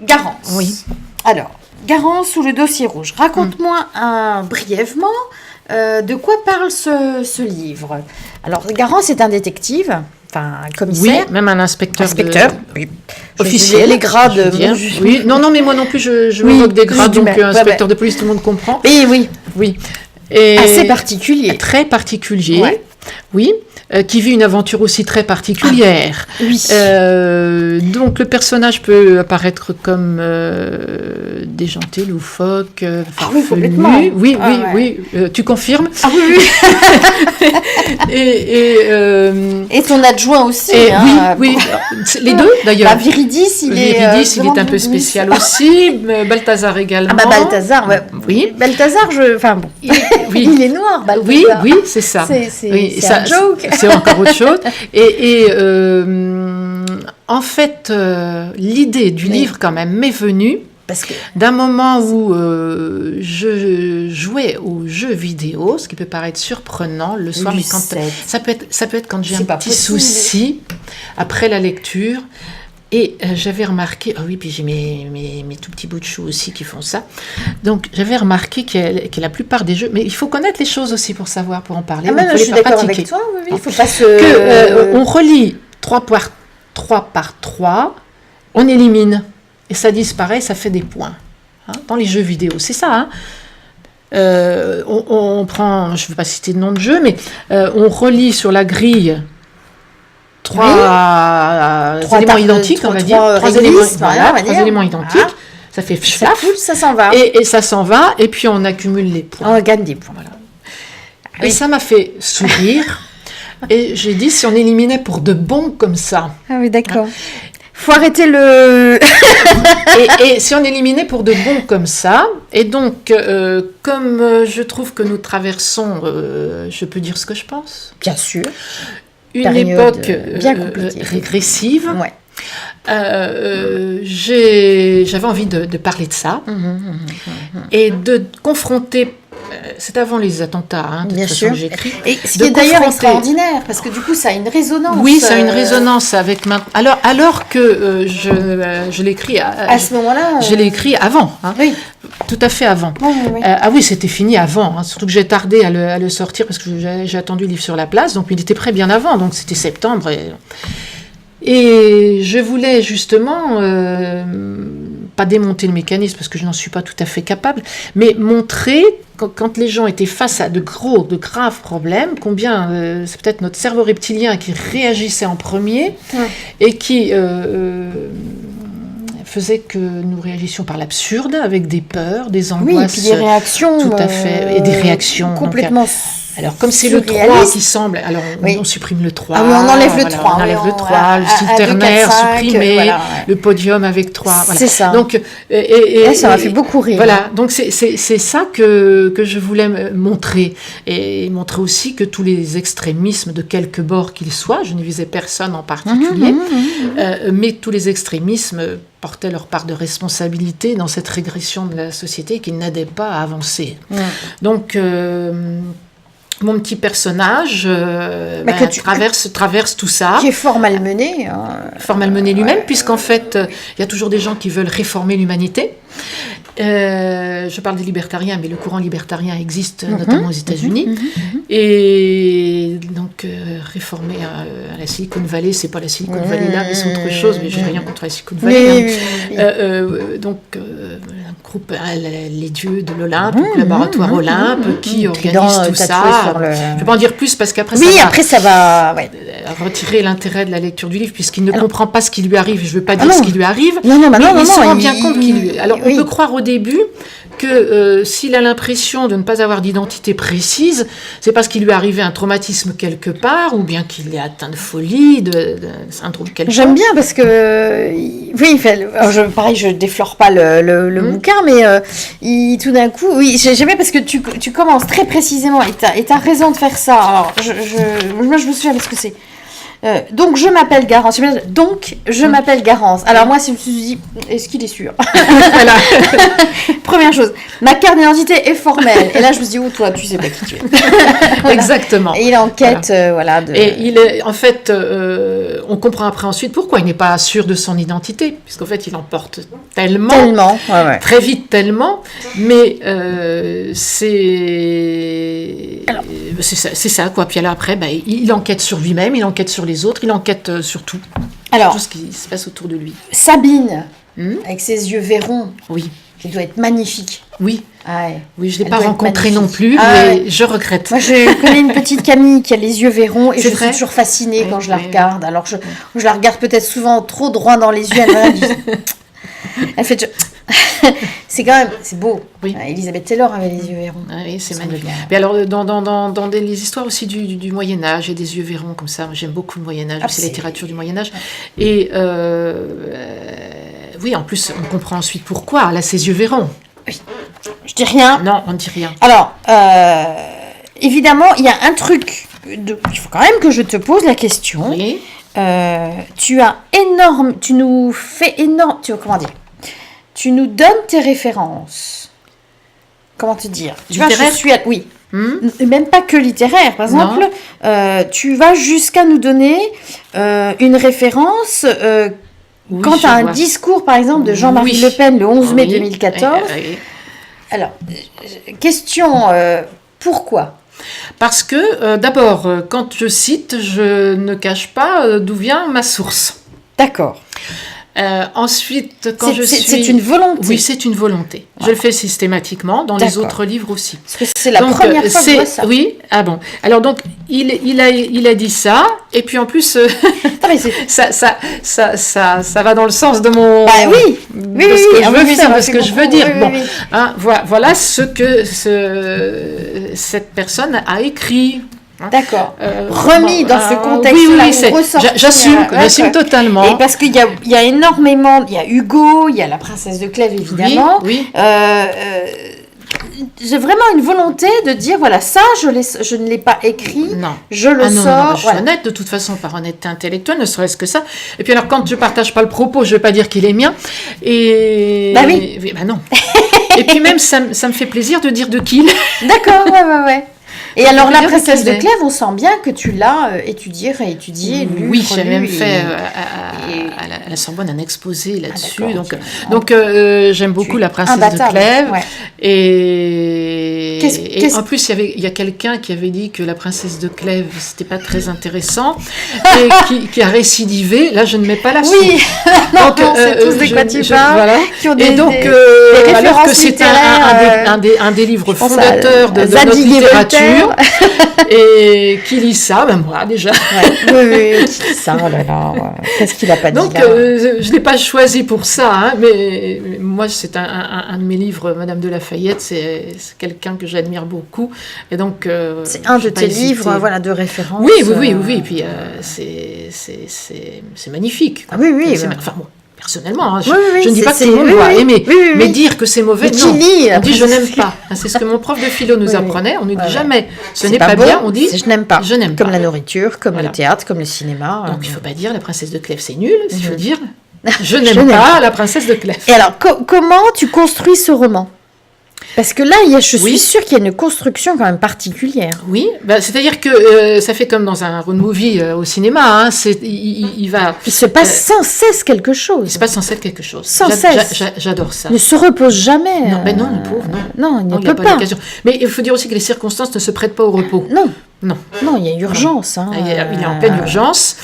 Garance. Oui. Alors, Garance ou le dossier rouge. Raconte-moi brièvement de quoi parle ce livre. Alors, Garance est un détective, enfin un commissaire. Oui, même un inspecteur. Oui. Officiel. Les grades. Oui, non, mais moi non plus, je m'évoque des grades, donc inspecteur de police, tout le monde comprend. Oui. Oui. Et assez particulier. Très particulier. Ouais. Oui. Qui vit une aventure aussi très particulière. Oui. Donc le personnage peut apparaître comme déjanté, loufoque, farfelu. Complètement. Oui. Tu confirmes? Ah oui. Et ton adjoint aussi. Oui. Les deux d'ailleurs. Viridis, il est un peu spécial aussi. Balthazar également. Ah Balthazar, ouais. Oui. Balthazar, il est noir, Balthazar. Oui, c'est ça. C'est un joke. C'est encore autre chose. Et en fait, l'idée du livre, quand même, m'est venue d'un moment où je jouais aux jeux vidéo, ce qui peut paraître surprenant le soir, mais ça peut être quand j'ai un petit souci après la lecture. Et j'avais remarqué, puis j'ai mes tout petits bouts de chou aussi qui font ça. Donc j'avais remarqué que la plupart des jeux, mais il faut connaître les choses aussi pour savoir, pour en parler. Je suis d'accord avec toi, oui. Il faut pas se... on relie 3 par 3, on élimine. Et ça disparaît, ça fait des points. Dans les jeux vidéo, c'est ça. On prend, je ne veux pas citer de nom de jeu, mais on relie sur la grille... Trois éléments identiques, on va dire. Trois éléments identiques. Voilà. Ça fait flaf. Ça s'en va. Et ça s'en va. Et puis on accumule les points. On gagne des points. Voilà. Et ça m'a fait sourire. Et j'ai dit, si on éliminait pour de bon comme ça. Ah oui, d'accord. Faut arrêter le... et si on éliminait pour de bon comme ça, et donc, comme je trouve que nous traversons, je peux dire ce que je pense. Bien sûr. Une époque régressive. Ouais. J'avais envie de parler de ça et de confronter. C'est avant les attentats, de toute façon, que j'écris. Et ce qui est d'ailleurs extraordinaire, parce que du coup, ça a une résonance. Oui, ça a une résonance avec alors que je l'écris à ce moment-là. Je l'ai écrit avant. Oui. Tout à fait avant. Oui, c'était fini avant. Surtout que j'ai tardé à le sortir parce que j'ai attendu le livre sur la place. Donc, il était prêt bien avant. Donc, c'était septembre. Et je voulais justement, pas démonter le mécanisme parce que je n'en suis pas tout à fait capable, mais montrer quand les gens étaient face à de graves problèmes, combien c'est peut-être notre cerveau reptilien qui réagissait en premier et qui... faisait que nous réagissions par l'absurde, avec des peurs, des angoisses. Oui, et puis des réactions. Tout à fait, et des réactions. Complètement. Alors, comme c'est le 3 qui semble, alors on supprime le 3. Ah oui, on enlève le 3. On enlève le 3, le style ternaire supprimé, le podium avec 3. Voilà. C'est ça. Donc, ça m'a fait beaucoup rire. Voilà, donc c'est ça que je voulais montrer. Et montrer aussi que tous les extrémismes, de quelque bord qu'ils soient, je ne visais personne en particulier, mais tous les extrémismes portaient leur part de responsabilité dans cette régression de la société qui n'aidait pas à avancer. Donc... mon petit personnage traverse tout ça. Qui est fort malmené. Fort malmené lui-même, puisqu'en fait, il y a toujours des gens qui veulent réformer l'humanité. Je parle des libertariens, mais le courant libertarien existe notamment aux États-Unis. Et donc, réformer à la Silicon Valley, c'est pas la Silicon Valley là, mais c'est autre chose, mais j'ai rien contre la Silicon Valley. Donc, un groupe, les dieux de l'Olympe, le laboratoire Olympe, qui organise tout ça. Je ne vais pas en dire plus parce qu'après ça va retirer l'intérêt de la lecture du livre, puisqu'il ne comprend pas ce qui lui arrive. Je ne veux pas dire ce qui lui arrive, mais il se rend bien compte qu'il lui... Alors, on peut croire au début que s'il a l'impression de ne pas avoir d'identité précise, c'est parce qu'il lui est arrivé un traumatisme quelque part, ou bien qu'il est atteint de folie, de syndrome quelconque. J'aime bien parce que, pareil, je déflore pas le bouquin, mais tout d'un coup, j'aime bien parce que tu commences très précisément, et t'as raison de faire ça. Alors, moi, je me souviens parce que c'est... Donc, je m'appelle Garance. Donc, je m'appelle Garance. Alors, moi, je me suis dit, est-ce qu'il est sûr? Voilà. Première chose, ma carte d'identité est formelle. Et là, je me suis dit, toi, tu sais pas qui tu es. Voilà. Exactement. Et il est en quête, Et il est, en fait, on comprend après ensuite pourquoi il n'est pas sûr de son identité, puisqu'en fait, il en porte tellement, très vite tellement, mais c'est ça, quoi. Puis alors après, il enquête sur lui-même, il enquête sur les autres, il enquête sur tout. Alors, tout ce qui se passe autour de lui. Sabine, avec ses yeux verrons, oui, qui doit être magnifique. Oui. Ah ouais. Oui, je ne l'ai pas rencontrée non plus, mais je regrette. Moi, je connais une petite Camille qui a les yeux verrons et je suis toujours fascinée quand je la regarde. Alors, je la regarde peut-être souvent trop droit dans les yeux. Elle fait... c'est quand même... C'est beau. Oui. Elisabeth Taylor avait les yeux verrons. Ah oui, c'est magnifique. Mais alors, dans les histoires aussi du Moyen-Âge, il y a des yeux verrons comme ça. Moi, j'aime beaucoup le Moyen-Âge, c'est la littérature du Moyen-Âge. Et oui, en plus, on comprend ensuite pourquoi. Elle a ses yeux verrons. Oui. Je dis rien. Non, on ne dit rien. Alors, évidemment, il y a un truc. Il faut quand même que je te pose la question. Oui. Tu nous fais énorme. Comment dire? Tu nous donnes tes références. Comment te dire? Oui. Même pas que littéraire. Par exemple, tu vas jusqu'à nous donner une référence. Quand tu as un discours, par exemple, de Jean-Marie Le Pen le 11 mai 2014, alors, question, pourquoi? Parce que, d'abord, quand je cite, je ne cache pas d'où vient ma source. D'accord. Ensuite, quand c'est une volonté. Oui, c'est une volonté. Je le fais systématiquement dans les autres livres aussi. Parce que c'est la première fois que je vois ça. Oui, ah bon. Alors donc, il a dit ça, et puis en plus, ça va dans le sens de mon... Bah oui, ce que je veux dire. Bon, hein, voilà ce que cette personne a écrit. D'accord. Remis dans ce contexte-là, j'assume totalement. Et parce qu'il y a énormément, il y a Hugo, il y a la princesse de Clèves évidemment. Oui. J'ai vraiment une volonté de dire voilà, ça je ne l'ai pas écrit. Non. Je le sors. Non, je suis honnête de toute façon par honnêteté intellectuelle, ne serait-ce que ça. Et puis alors quand je partage pas le propos, je vais pas dire qu'il est mien. Et bah oui. Bah non. Et puis même ça me fait plaisir de dire de qui il est. D'accord, ouais. Et alors, la princesse de Clèves, on sent bien que tu l'as étudié, lu. Oui, j'ai même fait à la Sorbonne un exposé là-dessus. Donc j'aime beaucoup la princesse de Clèves. Ouais. Et en plus, il y a quelqu'un qui avait dit que la princesse de Clèves, c'était pas très intéressant et qui a récidivé. Là, je ne mets pas la soupe. Oui, donc, on sait tous de quoi tu parles. Voilà. Et donc, alors que c'est un des livres fondateurs de notre littérature, et qui lit ça, moi déjà. Oui, qui lit ça, oh là là, qu'est-ce qu'il a pas dit donc, là je ne l'ai pas choisi pour ça, hein, mais moi, c'est un de mes livres, Madame de Lafayette, c'est quelqu'un que j'admire beaucoup. Et donc, c'est un de tes livres de référence. Oui, et puis c'est magnifique. Ah, oui. Enfin, bon. Personnellement, je ne dis pas que tout le monde doit aimer, mais dire que c'est mauvais, non. On dit je n'aime pas. C'est ce que mon prof de philo nous apprenait. On ne dit jamais ce n'est pas bien, on dit je n'aime pas. Comme la nourriture, comme le théâtre, comme le cinéma. Donc il ne faut pas dire la princesse de Clèves c'est nul, il faut dire je n'aime pas la princesse de Clèves. Et alors, comment tu construis ce roman ? Parce que là, je suis sûre qu'il y a une construction quand même particulière. Oui, c'est-à-dire que ça fait comme dans un road movie au cinéma. Hein, il se passe sans cesse quelque chose. Il se passe sans cesse quelque chose. Sans cesse. J'adore ça. Il ne se repose jamais. Non, le pauvre, non. Non, il ne peut pas. Mais il faut dire aussi que les circonstances ne se prêtent pas au repos. Non, il y a urgence. Hein. Il est en pleine urgence.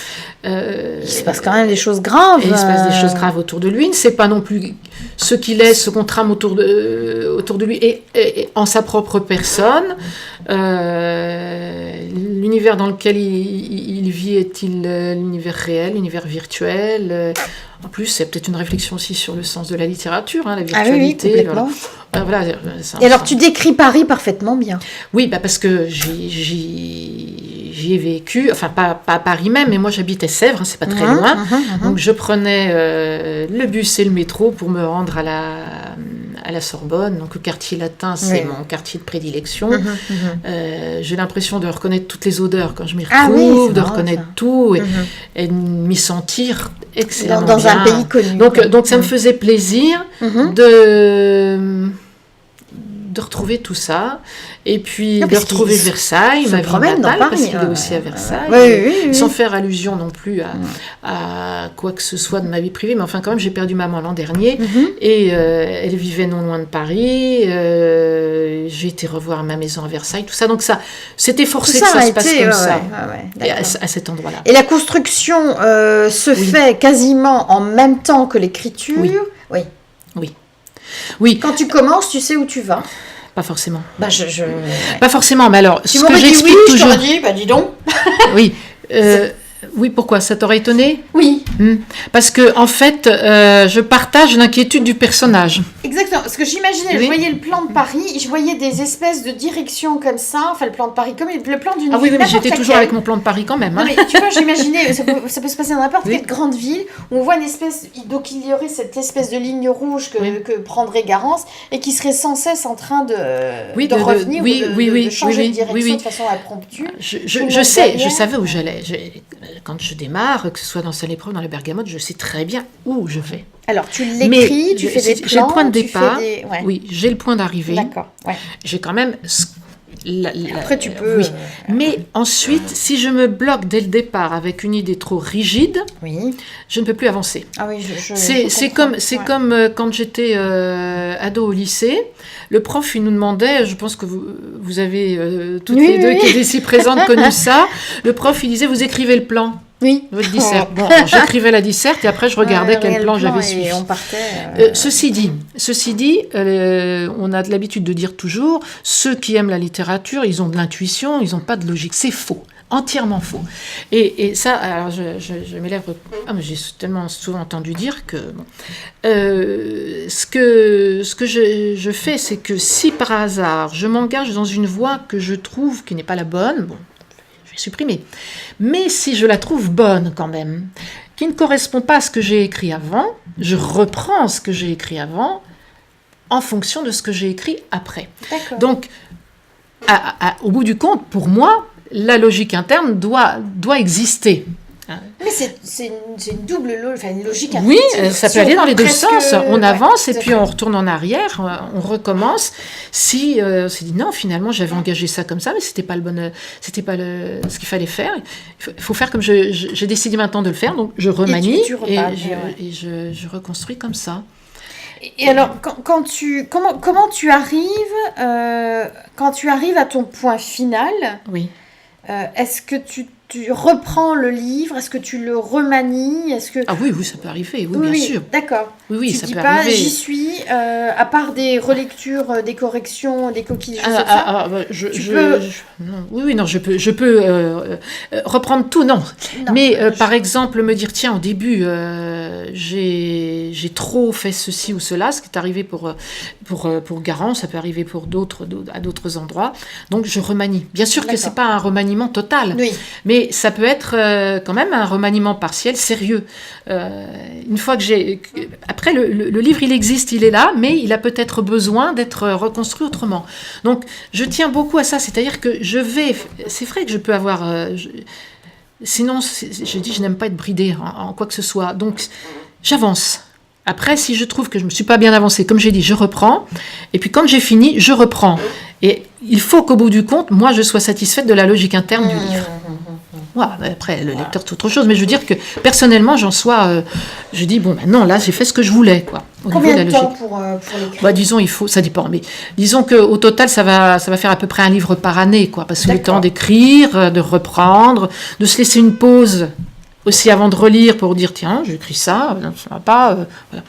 Il se passe quand même des choses graves. Et il se passe des choses graves autour de lui. Il ne sait pas non plus ce qu'il est, ce qu'on trame autour de lui et en sa propre personne. L'univers dans lequel il vit est-il l'univers réel, l'univers virtuel En plus, c'est peut-être une réflexion aussi sur le sens de la littérature, la virtualité. Oui, complètement. Voilà, et alors, tu décris Paris parfaitement bien. Oui, parce que j'y ai vécu, enfin pas à Paris même, mais moi j'habitais Sèvres, c'est pas très loin. Donc je prenais le bus et le métro pour me rendre à à la Sorbonne, donc le quartier latin, c'est mon quartier de prédilection. J'ai l'impression de reconnaître toutes les odeurs quand je m'y retrouve, de reconnaître tout et de m'y sentir excellemment dans bien. Un pays connu. Donc ça me faisait plaisir de retrouver tout ça, et puis de retrouver Versailles, ma ville natale, parce qu'il est aussi à Versailles, sans faire allusion non plus à quoi que ce soit de ma vie privée, mais enfin quand même j'ai perdu maman l'an dernier, et elle vivait non loin de Paris, j'ai été revoir ma maison à Versailles, tout ça, donc ça, c'était forcé que ça se passe comme ça, à cet endroit-là. Et la construction se fait quasiment en même temps que l'écriture. Oui. Quand tu commences, tu sais où tu vas. Pas forcément. Pas forcément, mais alors, ce que j'explique toujours... Tu m'aurais dit, dis donc. Oui. Oui, pourquoi ? Ça t'aurait étonné ? Oui. Parce que, en fait, je partage l'inquiétude du personnage. Exactement. Parce que j'imaginais, je voyais le plan de Paris, je voyais des espèces de directions comme ça, enfin le plan de Paris, comme le plan d'une ville. Mais j'étais toujours avec mon plan de Paris quand même. Non, mais tu vois, j'imaginais, ça peut se passer dans n'importe quelle grande ville, où on voit une espèce, donc il y aurait cette espèce de ligne rouge que prendrait Garance, et qui serait sans cesse en train de revenir, de changer de direction de façon impromptue. Je savais où j'allais. Quand je démarre, que ce soit dans Saint-Lépreux, dans les Bergamotes, je sais très bien où je vais. Alors, tu l'écris, tu fais des plans, j'ai le point de départ, oui, j'ai le point d'arrivée. D'accord, j'ai quand même... Après, tu peux... Oui. Mais ensuite, si je me bloque dès le départ avec une idée trop rigide, je ne peux plus avancer. Ah oui, c'est comme quand j'étais ado au lycée, le prof, il nous demandait, je pense que vous avez toutes les deux qui étaient ici présentes connu ça, le prof, il disait, vous écrivez le plan. Oui. Votre disserte. Bon, j'écrivais la disserte et après je regardais quel plan j'avais suivi. On partait. Ceci dit, on a l'habitude de dire toujours, ceux qui aiment la littérature, ils ont de l'intuition, ils n'ont pas de logique. C'est faux. Entièrement faux. Et ça, alors je m'élève. Mais j'ai tellement souvent entendu dire que ce que je fais, c'est que si par hasard je m'engage dans une voie que je trouve qui n'est pas la bonne, je vais supprimer. Mais si je la trouve bonne quand même, qui ne correspond pas à ce que j'ai écrit avant, je reprends ce que j'ai écrit avant en fonction de ce que j'ai écrit après. D'accord. Donc, au bout du compte, pour moi, la logique interne doit exister. Mais c'est une double une logique interne. Oui, ça peut aller dans les deux sens. On avance et puis on retourne en arrière, on recommence. Si on s'est dit non, finalement j'avais engagé ça comme ça, mais c'était pas ce qu'il fallait faire. Il faut faire comme j'ai décidé maintenant de le faire, donc je remanie et je reconstruis comme ça. Et alors, comment tu arrives à ton point final ? Oui. Est-ce que tu reprends le livre? Est-ce que tu le remanies? Ah oui, ça peut arriver, bien sûr. D'accord. Oui, tu ça dis peut pas, arriver. J'y suis, à part des relectures, des corrections, des coquilles, des choses comme ça. Je peux reprendre tout, non. Mais par exemple, me dire, tiens, au début, j'ai trop fait ceci ou cela, ce qui est arrivé pour Garance, ça peut arriver à d'autres endroits. Donc, je remanie. Bien sûr que c'est pas un remaniement total, mais ça peut être quand même un remaniement partiel, sérieux. Une fois que après, le livre, il existe, il est là, mais il a peut-être besoin d'être reconstruit autrement. Donc, je tiens beaucoup à ça, c'est-à-dire que c'est vrai que je peux avoir... sinon, je dis, je n'aime pas être bridée en quoi que ce soit. Donc, j'avance. Après, si je trouve que je ne me suis pas bien avancée, comme j'ai dit, je reprends. Et puis, quand j'ai fini, je reprends. Et il faut qu'au bout du compte, moi, je sois satisfaite de la logique interne du livre. Voilà, après, le lecteur, c'est autre chose. Mais je veux dire que, personnellement, je dis, maintenant, là, j'ai fait ce que je voulais, quoi. Combien de temps pour l'écrire ? Disons, ça dépend. Mais disons qu'au total, ça va faire à peu près un livre par année, quoi. Parce que le temps d'écrire, de reprendre, de se laisser une pause aussi avant de relire pour dire, tiens, j'écris ça va pas, voilà.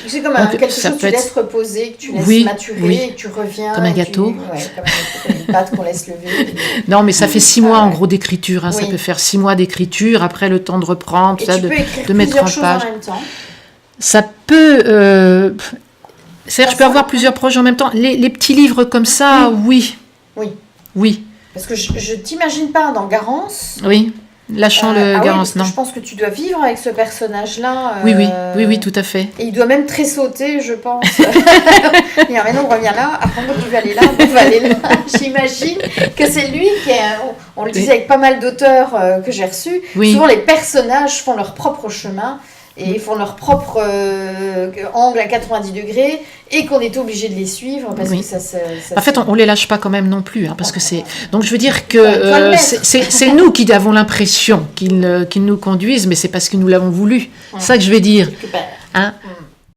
C'est comme quelque chose que tu laisses reposer, que tu laisses maturer, et que tu reviens. Comme un gâteau. Comme une pâte qu'on laisse lever. Non, mais ça fait 6 mois en gros d'écriture. Ça peut faire 6 mois d'écriture, après le temps de reprendre, et ça, de mettre en page. En même temps. Ça peut... C'est-à-dire, je peux avoir plusieurs projets en même temps. Les petits livres comme ça, oui. Parce que je t'imagine pas dans Garance. Oui. Lâchant le Garance, non. Je pense que tu dois vivre avec ce personnage-là. Oui, tout à fait. Et il doit même tressauter, je pense. Il dit, mais non, reviens là. Après, tu vas aller là, on va aller là. J'imagine que c'est lui qui est... On le disait avec pas mal d'auteurs que j'ai reçus. Souvent, les personnages font leur propre chemin. Et font leur propre angle à 90 degrés et qu'on est obligé de les suivre parce que ça en fait, on les lâche pas quand même non plus, hein, parce que c'est... Donc, je veux dire que c'est nous qui avons l'impression qu'ils nous conduisent, mais c'est parce que nous l'avons voulu. C'est ça que je vais dire. Hein.